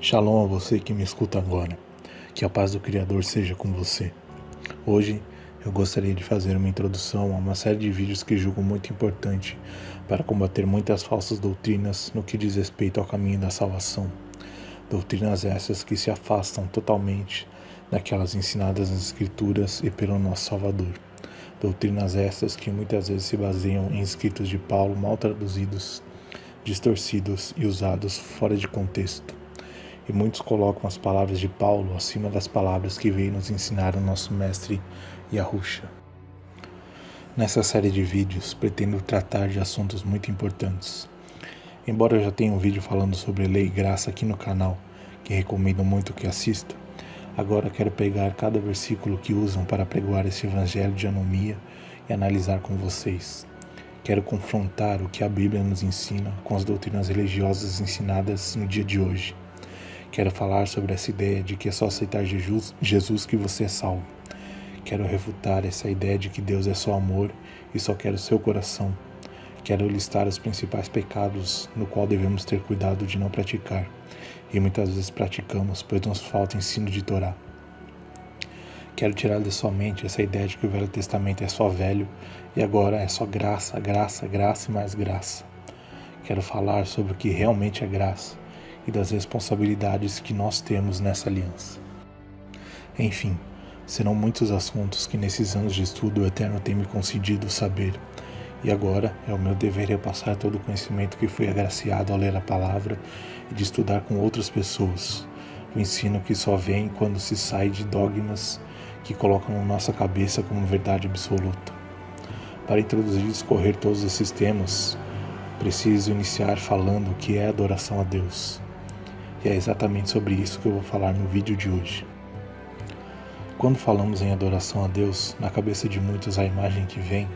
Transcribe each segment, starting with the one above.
Shalom a você que me escuta agora. Que a paz do Criador seja com você. Hoje eu gostaria de fazer uma introdução a uma série de vídeos que julgo muito importante para combater muitas falsas doutrinas no que diz respeito ao caminho da salvação. Doutrinas essas que se afastam totalmente daquelas ensinadas nas Escrituras e pelo nosso Salvador. Doutrinas essas que muitas vezes se baseiam em escritos de Paulo mal traduzidos, distorcidos e usados fora de contexto. E muitos colocam as palavras de Paulo acima das palavras que veio nos ensinar o nosso mestre Yahushua. Nessa série de vídeos, pretendo tratar de assuntos muito importantes. Embora eu já tenha um vídeo falando sobre lei e graça aqui no canal, que recomendo muito que assista, agora quero pegar cada versículo que usam para pregoar esse evangelho de anomia e analisar com vocês. Quero confrontar o que a Bíblia nos ensina com as doutrinas religiosas ensinadas no dia de hoje. Quero falar sobre essa ideia de que é só aceitar Jesus que você é salvo. Quero refutar essa ideia de que Deus é só amor e só quer o seu coração. Quero listar os principais pecados no qual devemos ter cuidado de não praticar. E muitas vezes praticamos, pois nos falta ensino de Torá. Quero tirar de sua mente essa ideia de que o Velho Testamento é só velho e agora é só graça, graça, graça e mais graça. Quero falar sobre o que realmente é graça e das responsabilidades que nós temos nessa aliança. Enfim, serão muitos assuntos que nesses anos de estudo o Eterno tem me concedido saber, e agora é o meu dever repassar todo o conhecimento que fui agraciado ao ler a palavra e de estudar com outras pessoas, o ensino que só vem quando se sai de dogmas que colocam na nossa cabeça como verdade absoluta. Para introduzir e discorrer todos esses temas, preciso iniciar falando o que é adoração a Deus. E é exatamente sobre isso que eu vou falar no vídeo de hoje. Quando falamos em adoração a Deus, na cabeça de muitos a imagem que vem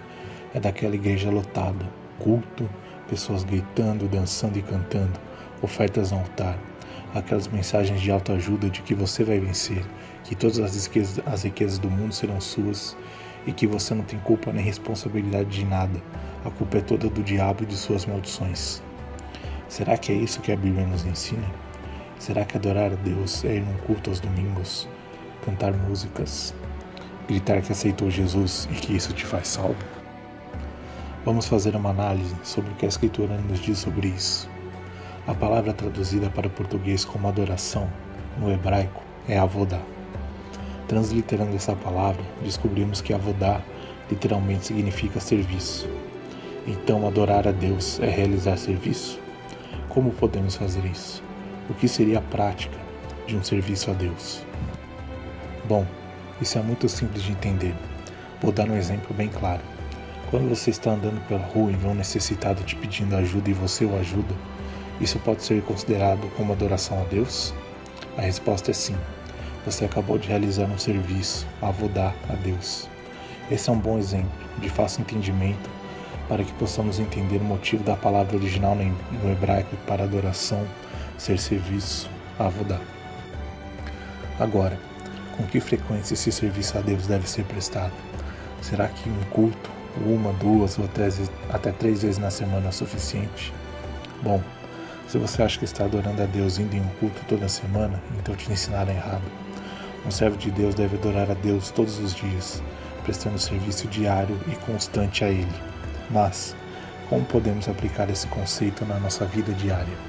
é daquela igreja lotada, culto, pessoas gritando, dançando e cantando, ofertas no altar, aquelas mensagens de autoajuda de que você vai vencer, que todas as riquezas do mundo serão suas e que você não tem culpa nem responsabilidade de nada, a culpa é toda do diabo e de suas maldições. Será que é isso que a Bíblia nos ensina? Será que adorar a Deus é ir num culto aos domingos, cantar músicas, gritar que aceitou Jesus e que isso te faz salvo? Vamos fazer uma análise sobre o que a Escritura nos diz sobre isso. A palavra traduzida para o português como adoração, no hebraico, é avodá. Transliterando essa palavra, descobrimos que avodá literalmente significa serviço. Então, adorar a Deus é realizar serviço? Como podemos fazer isso? O que seria a prática de um serviço a Deus? Bom, isso é muito simples de entender. Vou dar um exemplo bem claro. Quando você está andando pela rua e vê um necessitado te pedindo ajuda e você o ajuda, isso pode ser considerado como adoração a Deus? A resposta é sim. Você acabou de realizar um serviço, avodá a Deus. Esse é um bom exemplo de fácil entendimento para que possamos entender o motivo da palavra original no hebraico para adoração ser serviço, avodá. Agora, com que frequência esse serviço a Deus deve ser prestado? Será que um culto, uma, duas ou até 3 vezes na semana é suficiente? Bom, se você acha que está adorando a Deus indo em um culto toda semana, então te ensinaram errado. Um servo de Deus deve adorar a Deus todos os dias, prestando serviço diário e constante a Ele. Mas, como podemos aplicar esse conceito na nossa vida diária?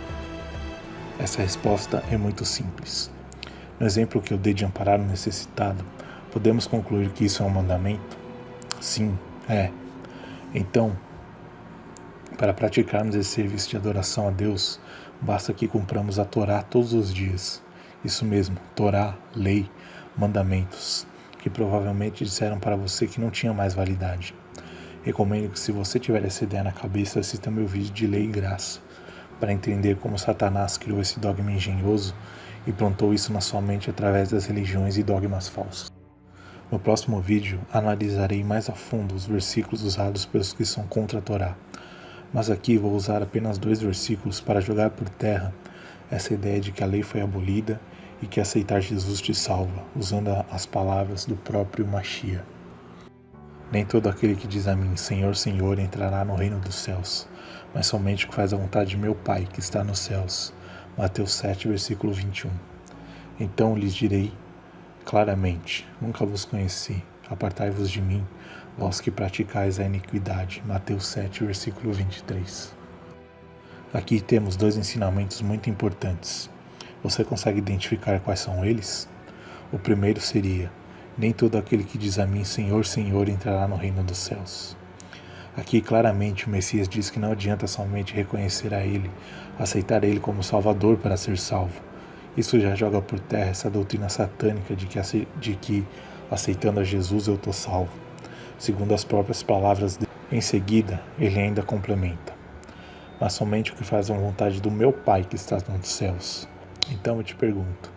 Essa resposta é muito simples. No exemplo que eu dei de amparar o necessitado, podemos concluir que isso é um mandamento? Sim, é. Então, para praticarmos esse serviço de adoração a Deus, basta que cumpramos a Torá todos os dias. Isso mesmo, Torá, lei, mandamentos, que provavelmente disseram para você que não tinha mais validade. Recomendo que, se você tiver essa ideia na cabeça, assista meu vídeo de lei e graça, para entender como Satanás criou esse dogma engenhoso e plantou isso na sua mente através das religiões e dogmas falsos. No próximo vídeo, analisarei mais a fundo os versículos usados pelos que são contra a Torá, mas aqui vou usar apenas 2 versículos para jogar por terra essa ideia de que a lei foi abolida e que aceitar Jesus te salva, usando as palavras do próprio Mashiach. Nem todo aquele que diz a mim, Senhor, Senhor, entrará no reino dos céus, mas somente o que faz a vontade de meu Pai que está nos céus. Mateus 7, versículo 21. Então lhes direi claramente: nunca vos conheci, apartai-vos de mim, vós que praticais a iniquidade. Mateus 7, versículo 23. Aqui temos dois ensinamentos muito importantes. Você consegue identificar quais são eles? O primeiro seria: nem todo aquele que diz a mim, Senhor, Senhor, entrará no reino dos céus. Aqui claramente o Messias diz que não adianta somente reconhecer a Ele, aceitar Ele como Salvador para ser salvo. Isso já joga por terra essa doutrina satânica de que aceitando a Jesus eu estou salvo. Segundo as próprias palavras dele. Em seguida, ele ainda complementa: mas somente o que faz a vontade do meu Pai que está nos céus. Então eu te pergunto,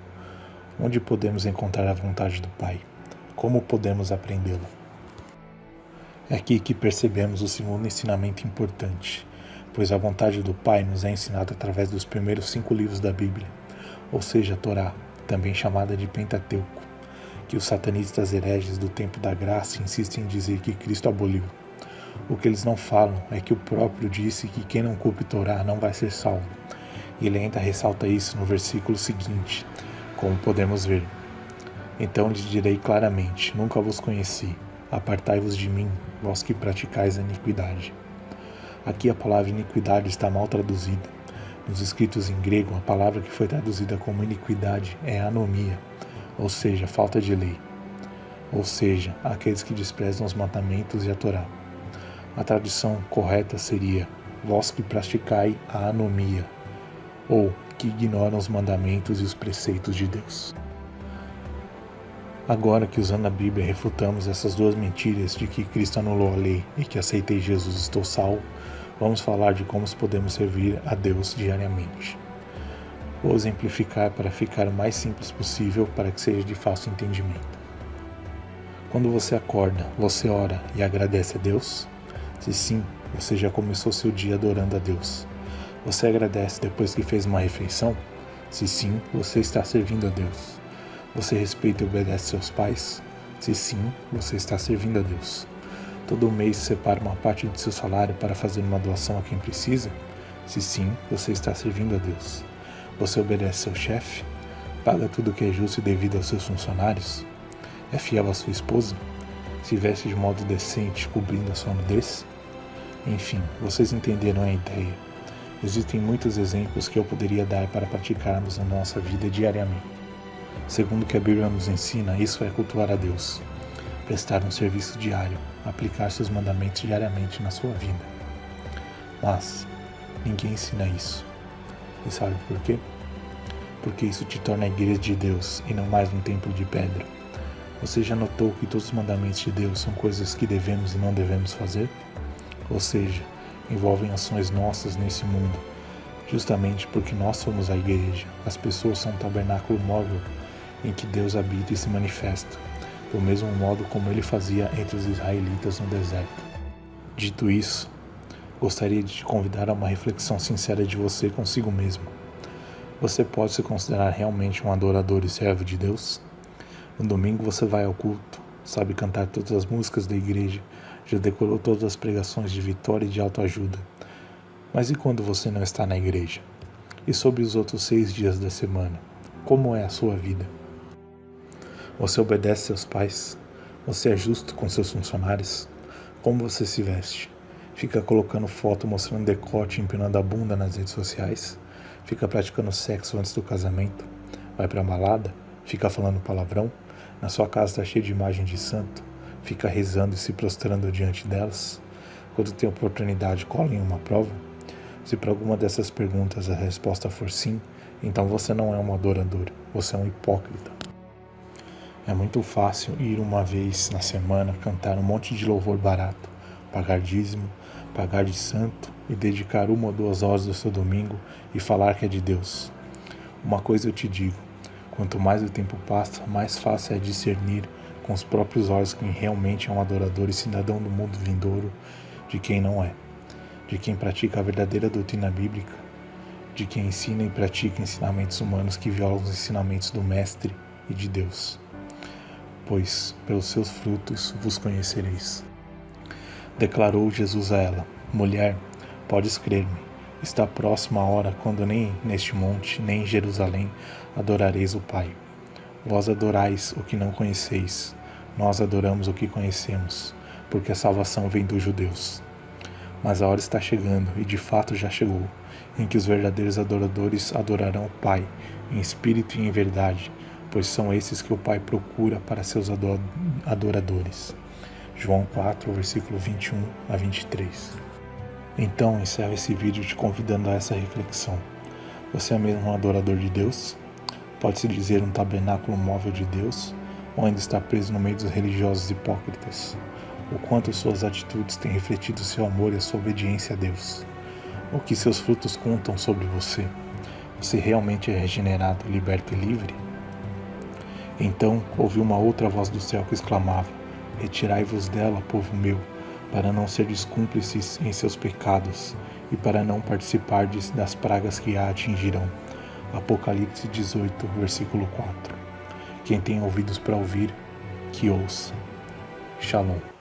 onde podemos encontrar a vontade do Pai? Como podemos aprendê-la? É aqui que percebemos o segundo ensinamento importante, pois a vontade do Pai nos é ensinada através dos primeiros 5 livros da Bíblia, ou seja, a Torá, também chamada de Pentateuco, que os satanistas hereges do tempo da graça insistem em dizer que Cristo aboliu. O que eles não falam é que o próprio disse que quem não cumpre Torá não vai ser salvo. E ele ainda ressalta isso no versículo seguinte, como podemos ver. Então lhes direi claramente: nunca vos conheci, apartai-vos de mim, vós que praticais a iniquidade. Aqui a palavra iniquidade está mal traduzida. Nos escritos em grego, a palavra que foi traduzida como iniquidade é anomia, ou seja, falta de lei. Ou seja, aqueles que desprezam os mandamentos e a Torá. A tradução correta seria: vós que praticai a anomia, ou que ignoram os mandamentos e os preceitos de Deus. Agora que usando a Bíblia refutamos essas duas mentiras de que Cristo anulou a lei e que aceitei Jesus estou salvo, vamos falar de como podemos servir a Deus diariamente. Vou exemplificar para ficar o mais simples possível para que seja de fácil entendimento. Quando você acorda, você ora e agradece a Deus? Se sim, você já começou seu dia adorando a Deus. Você agradece depois que fez uma refeição? Se sim, você está servindo a Deus. Você respeita e obedece seus pais? Se sim, você está servindo a Deus. Todo mês separa uma parte de seu salário para fazer uma doação a quem precisa? Se sim, você está servindo a Deus. Você obedece seu chefe? Paga tudo o que é justo e devido aos seus funcionários? É fiel à sua esposa? Se veste de modo decente, cobrindo a sua nudez? Enfim, vocês entenderam a ideia. Existem muitos exemplos que eu poderia dar para praticarmos na nossa vida diariamente. Segundo o que a Bíblia nos ensina, isso é cultuar a Deus, prestar um serviço diário, aplicar seus mandamentos diariamente na sua vida. Mas ninguém ensina isso. E sabe por quê? Porque isso te torna a igreja de Deus e não mais um templo de pedra. Você já notou que todos os mandamentos de Deus são coisas que devemos e não devemos fazer? Ou seja, envolvem ações nossas nesse mundo, justamente porque nós somos a igreja. As pessoas são um tabernáculo móvel em que Deus habita e se manifesta, do mesmo modo como ele fazia entre os israelitas no deserto. Dito isso, gostaria de te convidar a uma reflexão sincera de você consigo mesmo. Você pode se considerar realmente um adorador e servo de Deus? No domingo você vai ao culto, sabe cantar todas as músicas da igreja, já decorou todas as pregações de vitória e de autoajuda. Mas e quando você não está na igreja? E sobre os outros 6 dias da semana? Como é a sua vida? Você obedece seus pais? Você é justo com seus funcionários? Como você se veste? Fica colocando foto mostrando decote e empinando a bunda nas redes sociais? Fica praticando sexo antes do casamento? Vai pra balada? Fica falando palavrão? Na sua casa está cheio de imagem de santo? Fica rezando e se prostrando diante delas? Quando tem oportunidade, cola em uma prova? Se para alguma dessas perguntas a resposta for sim, então você não é um adorador, você é um hipócrita. É muito fácil ir uma vez na semana, cantar um monte de louvor barato, pagar dízimo, pagar de santo e dedicar 1 ou 2 horas do seu domingo e falar que é de Deus. Uma coisa eu te digo, quanto mais o tempo passa, mais fácil é discernir com os próprios olhos quem realmente é um adorador e cidadão do mundo vindouro de quem não é, de quem pratica a verdadeira doutrina bíblica, de quem ensina e pratica ensinamentos humanos que violam os ensinamentos do Mestre e de Deus. Pois pelos seus frutos vos conhecereis. Declarou Jesus a ela: mulher, podes crer-me, Está próxima a hora quando nem neste monte, nem em Jerusalém adorareis o Pai. Vós adorais o que não conheceis, nós adoramos o que conhecemos, porque a salvação vem dos judeus. Mas a hora está chegando, e de fato já chegou, em que os verdadeiros adoradores adorarão o Pai, em espírito e em verdade, pois são esses que o Pai procura para seus adoradores. João 4, versículo 21 a 23. Então, encerro esse vídeo te convidando a essa reflexão. Você é mesmo um adorador de Deus? Pode-se dizer um tabernáculo móvel de Deus? Ou ainda está preso no meio dos religiosos hipócritas? O quanto suas atitudes têm refletido seu amor e a sua obediência a Deus? O que seus frutos contam sobre você? Você realmente é regenerado, liberto e livre? Então ouvi uma outra voz do céu que exclamava: Retirai-vos dela, povo meu, para não serdes cúmplices em seus pecados e para não participardes das pragas que a atingirão. Apocalipse 18, versículo 4. Quem tem ouvidos para ouvir, que ouça. Shalom.